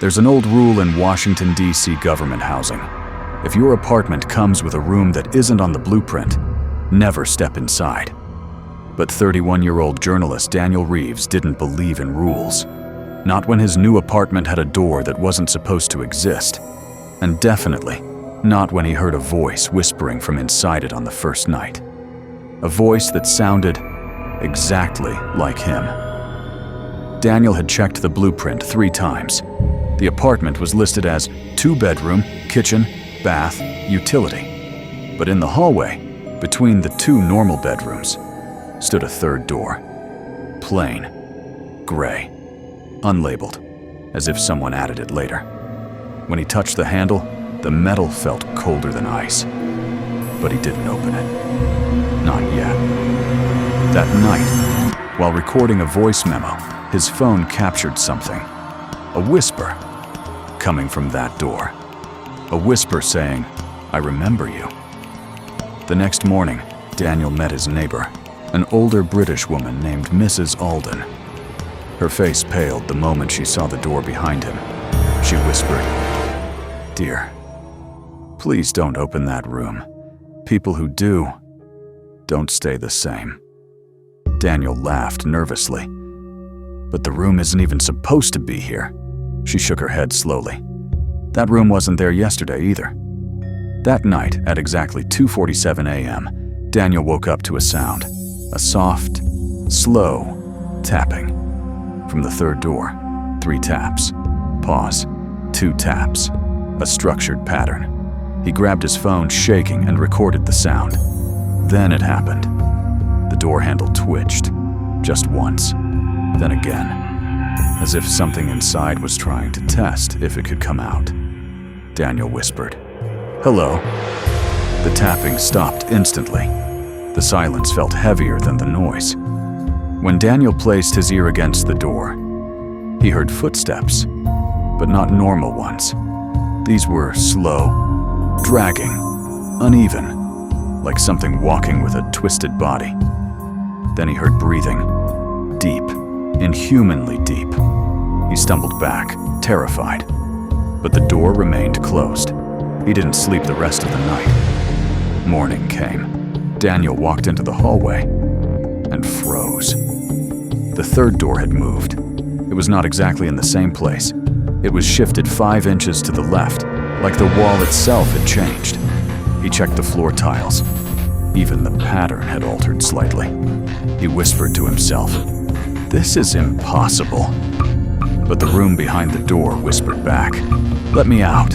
There's an old rule in Washington, D.C. government housing. If your apartment comes with a room that isn't on the blueprint, never step inside. But 31-year-old journalist Daniel Reeves didn't believe in rules. Not when his new apartment had a door that wasn't supposed to exist. And definitely not when he heard a voice whispering from inside it on the first night. A voice that sounded exactly like him. Daniel had checked the blueprint 3 times. The apartment was listed as 2-bedroom, kitchen, bath, utility. But in the hallway, between the 2 normal bedrooms, stood a 3rd door. Plain, gray, unlabeled, as if someone added it later. When he touched the handle, the metal felt colder than ice. But he didn't open it. Not yet. That night, while recording a voice memo, his phone captured something. A whisper coming from that door. A whisper saying, "I remember you." The next morning, Daniel met his neighbor, an older British woman named Mrs. Alden. Her face paled the moment she saw the door behind him. She whispered, "Dear, please don't open that room. People who do, don't stay the same." Daniel laughed nervously. "But the room isn't even supposed to be here." She shook her head slowly. "That room wasn't there yesterday either." That night, at exactly 2:47 a.m., Daniel woke up to a sound. A soft, slow tapping. From the 3rd door, 3 taps. Pause. 2 taps. A structured pattern. He grabbed his phone, shaking, and recorded the sound. Then it happened. The door handle twitched. Just once. Then again. As if something inside was trying to test if it could come out. Daniel whispered, "Hello." The tapping stopped instantly. The silence felt heavier than the noise. When Daniel placed his ear against the door, he heard footsteps, but not normal ones. These were slow, dragging, uneven, like something walking with a twisted body. Then he heard breathing, deep, inhumanly deep. He stumbled back, terrified, but the door remained closed. He didn't sleep the rest of the night. Morning came. Daniel walked into the hallway and froze. The 3rd door had moved. It was not exactly in the same place. It was shifted 5 inches to the left, like the wall itself had changed. He checked the floor tiles. Even the pattern had altered slightly. He whispered to himself, "This is impossible." But the room behind the door whispered back, "Let me out."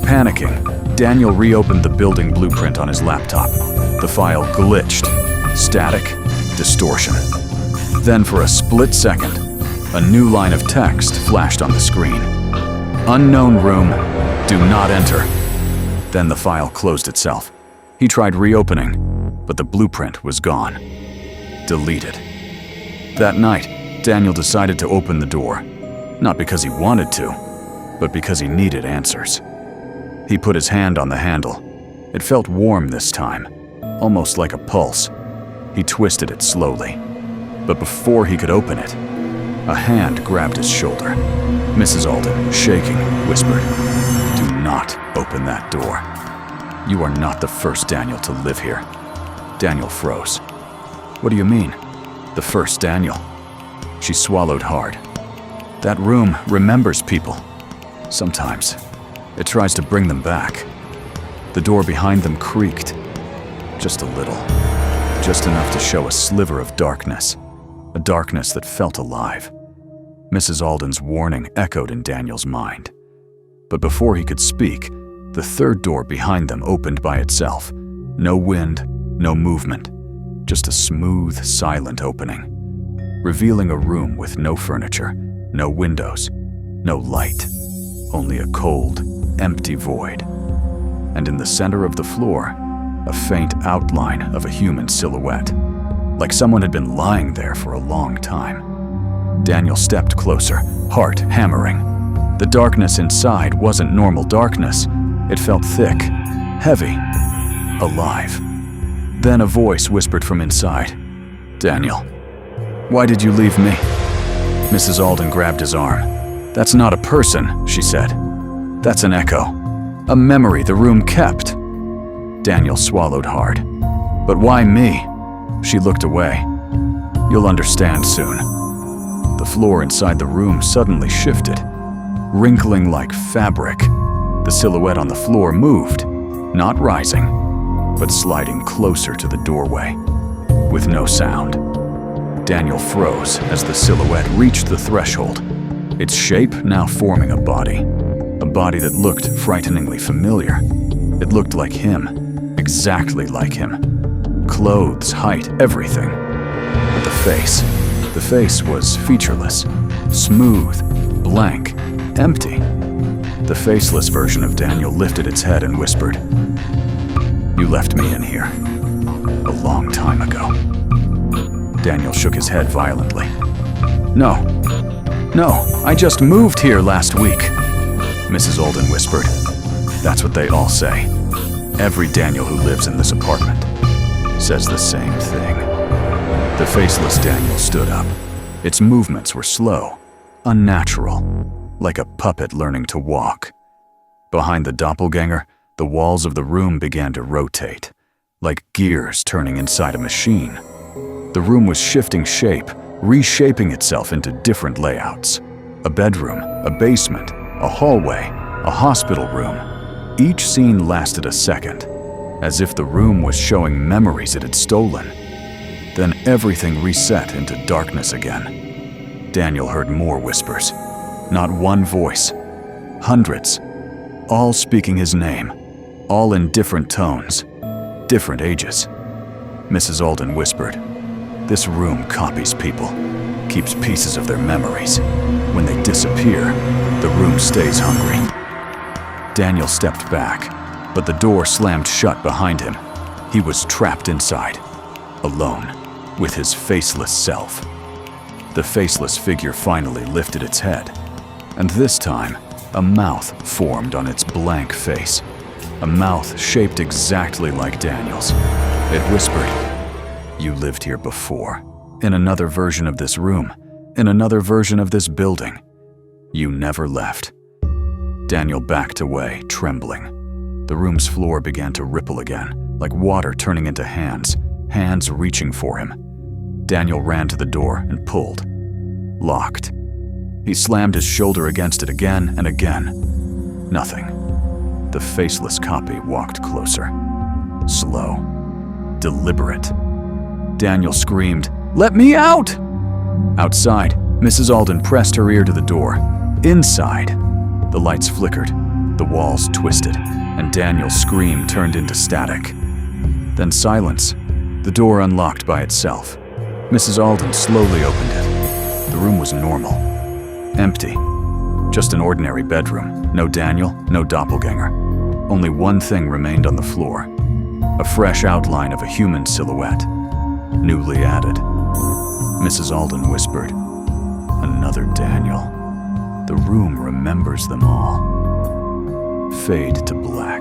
Panicking, Daniel reopened the building blueprint on his laptop. The file glitched. Static, distortion. Then for a split second, a new line of text flashed on the screen. "Unknown room, do not enter." Then the file closed itself. He tried reopening, but the blueprint was gone. Deleted. That night, Daniel decided to open the door, not because he wanted to, but because he needed answers. He put his hand on the handle. It felt warm this time, almost like a pulse. He twisted it slowly, but before he could open it, a hand grabbed his shoulder. Mrs. Alden, shaking, whispered, "Do not open that door. You are not the first Daniel to live here." Daniel froze. "What do you mean, the first Daniel?" She swallowed hard. "That room remembers people. Sometimes. It tries to bring them back." The door behind them creaked. Just a little. Just enough to show a sliver of darkness. A darkness that felt alive. Mrs. Alden's warning echoed in Daniel's mind. But before he could speak, the 3rd door behind them opened by itself. No wind, no movement. Just a smooth, silent opening. Revealing a room with no furniture, no windows, no light. Only a cold, empty void. And in the center of the floor, a faint outline of a human silhouette, like someone had been lying there for a long time. Daniel stepped closer, heart hammering. The darkness inside wasn't normal darkness. It felt thick, heavy, alive. Then a voice whispered from inside, "Daniel, why did you leave me?" Mrs. Alden grabbed his arm. "That's not a person," she said. "That's an echo. A memory the room kept." Daniel swallowed hard. "But why me?" She looked away. "You'll understand soon." The floor inside the room suddenly shifted, wrinkling like fabric. The silhouette on the floor moved, not rising, but sliding closer to the doorway, with no sound. Daniel froze as the silhouette reached the threshold, its shape now forming a body that looked frighteningly familiar. It looked like him, exactly like him. Clothes, height, everything. But the face was featureless, smooth, blank, empty. The faceless version of Daniel lifted its head and whispered, "You left me in here a long time ago." Daniel shook his head violently. No, I just moved here last week," Mrs. Alden whispered. "That's what they all say. Every Daniel who lives in this apartment says the same thing." The faceless Daniel stood up. Its movements were slow, unnatural, like a puppet learning to walk. Behind the doppelganger, the walls of the room began to rotate, like gears turning inside a machine. The room was shifting shape, reshaping itself into different layouts. A bedroom, a basement, a hallway, a hospital room. Each scene lasted a second, as if the room was showing memories it had stolen. Then everything reset into darkness again. Daniel heard more whispers. Not one voice, hundreds, all speaking his name, all in different tones, different ages. Mrs. Alden whispered, "This room copies people, keeps pieces of their memories. When they disappear, the room stays hungry." Daniel stepped back, but the door slammed shut behind him. He was trapped inside, alone, with his faceless self. The faceless figure finally lifted its head, and this time, a mouth formed on its blank face. A mouth shaped exactly like Daniel's. It whispered, "You lived here before, in another version of this room, in another version of this building. You never left." Daniel backed away, trembling. The room's floor began to ripple again, like water turning into hands reaching for him. Daniel ran to the door and pulled. Locked. He slammed his shoulder against it again and again. Nothing. The faceless copy walked closer. Slow. Deliberate. Daniel screamed, "Let me out!" Outside, Mrs. Alden pressed her ear to the door. Inside, the lights flickered, the walls twisted, and Daniel's scream turned into static. Then silence. The door unlocked by itself. Mrs. Alden slowly opened it. The room was normal. Empty. Just an ordinary bedroom. No Daniel, no doppelganger. Only one thing remained on the floor. A fresh outline of a human silhouette. Newly added. Mrs. Alden whispered, "Another Daniel. The room remembers them all." Fade to black.